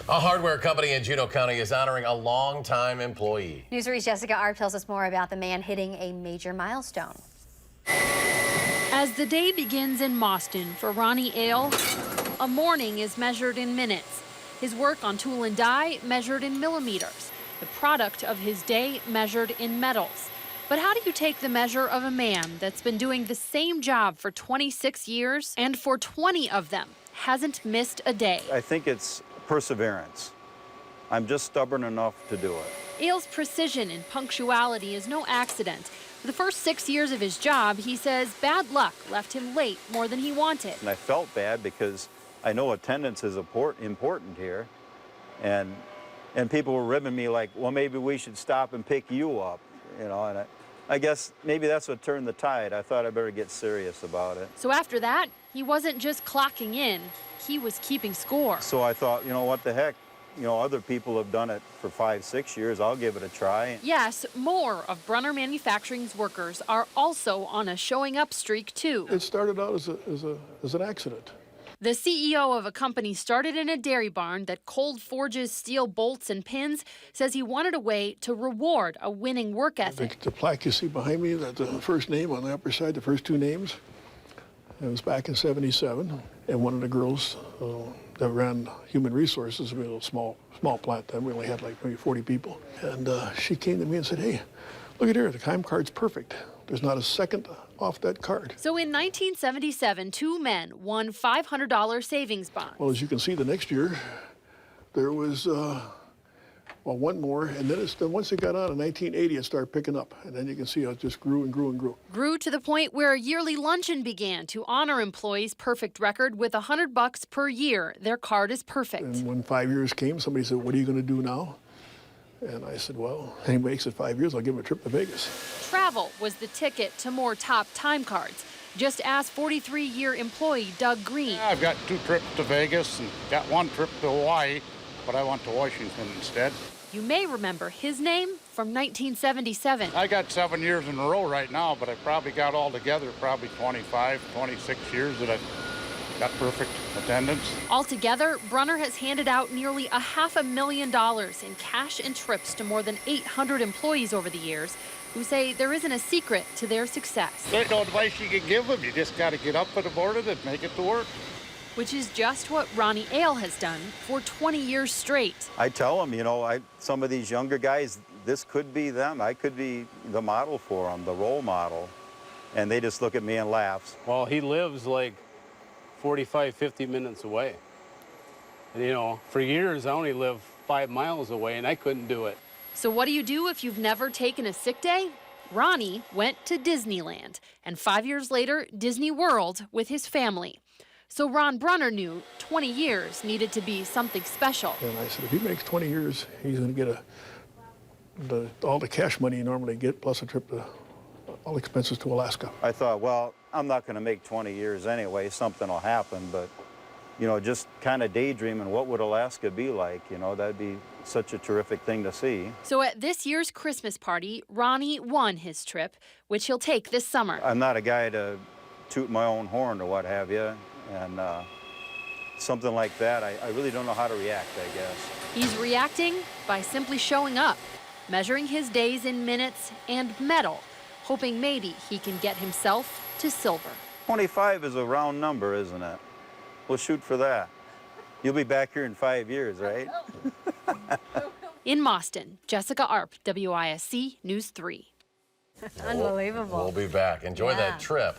A hardware company in Juneau County is honoring a longtime employee. News 3's Jessica Arp tells us more about the man hitting a major milestone. As the day begins in Mauston for Ronnie Ale, a morning is measured in minutes. His work on tool and die measured in millimeters. The product of his day measured in metals. But how do you take the measure of a man that's been doing the same job for 26 years and for 20 of them hasn't missed a day? I think it's perseverance. I'm just stubborn enough to do it. Ale's precision and punctuality is no accident. For the first 6 years of his job, he says bad luck left him late more than he wanted. And I felt bad because I know attendance is important here. And people were ribbing me like, well, maybe we should stop and pick you up, you know, and I guess maybe that's what turned the tide. I thought I better get serious about it. So after that, he wasn't just clocking in, he was keeping score. So I thought, you know, what the heck? You know, other people have done it for 5-6 years. I'll give it a try. Yes, more of Brunner Manufacturing's workers are also on a showing up streak, too. It started out as an accident. The CEO of a company started in a dairy barn that cold forges steel bolts and pins says he wanted a way to reward a winning work ethic. The plaque you see behind me, that's the first name on the upper side, the first two names. It was back in '77, and one of the girls that ran human resources, we had a small plant then, we only had like maybe 40 people. And she came to me and said, hey, look at here, the time card's perfect. There's not a second off that card. So in 1977, two men won $500 savings bonds. Well, as you can see, the next year, there was, one more, and then once it got on in 1980, it started picking up, and then you can see how it just grew and grew and grew. Grew to the point where a yearly luncheon began to honor employees' perfect record with $100 per year. Their card is perfect. And when 5 years came, somebody said, what are you going to do now? And I said, well, anybody makes it 5 years, I'll give him a trip to Vegas. Travel was the ticket to more top time cards. Just ask 43-year employee Doug Green. I've got 2 trips to Vegas and got 1 trip to Hawaii, but I went to Washington instead. You may remember his name from 1977. I got 7 years in a row right now, but I probably got all together probably 25, 26 years that I've got perfect attendance. Altogether, Brunner has handed out nearly $500,000 in cash and trips to more than 800 employees over the years who say there isn't a secret to their success. There's no advice you can give them. You just got to get up in the morning and make it to work. Which is just what Ronnie Ale has done for 20 years straight. I tell them, you know, some of these younger guys, this could be them. I could be the model for them, the role model. And they just look at me and laugh. Well, he lives like 45, 50 minutes away. And, you know, for years, I only lived 5 miles away, and I couldn't do it. So what do you do if you've never taken a sick day? Ronnie went to Disneyland, and 5 years later, Disney World with his family. So Ron Brunner knew 20 years needed to be something special. And I said, if he makes 20 years, he's going to get all the cash money you normally get, plus a trip to all expenses to Alaska. I thought, well, I'm not going to make 20 years anyway. Something will happen, but, you know, just kind of daydreaming, what would Alaska be like? You know, that'd be such a terrific thing to see. So at this year's Christmas party, Ronnie won his trip, which he'll take this summer. I'm not a guy to toot my own horn or what have you. And something like that, I really don't know how to react, I guess. He's reacting by simply showing up, measuring his days in minutes and metal, hoping maybe he can get himself to silver. 25 is a round number, isn't it? We'll shoot for that. You'll be back here in 5 years, right? In Mauston, Jessica Arp, WISC News 3. Unbelievable. We'll be back. Enjoy that trip.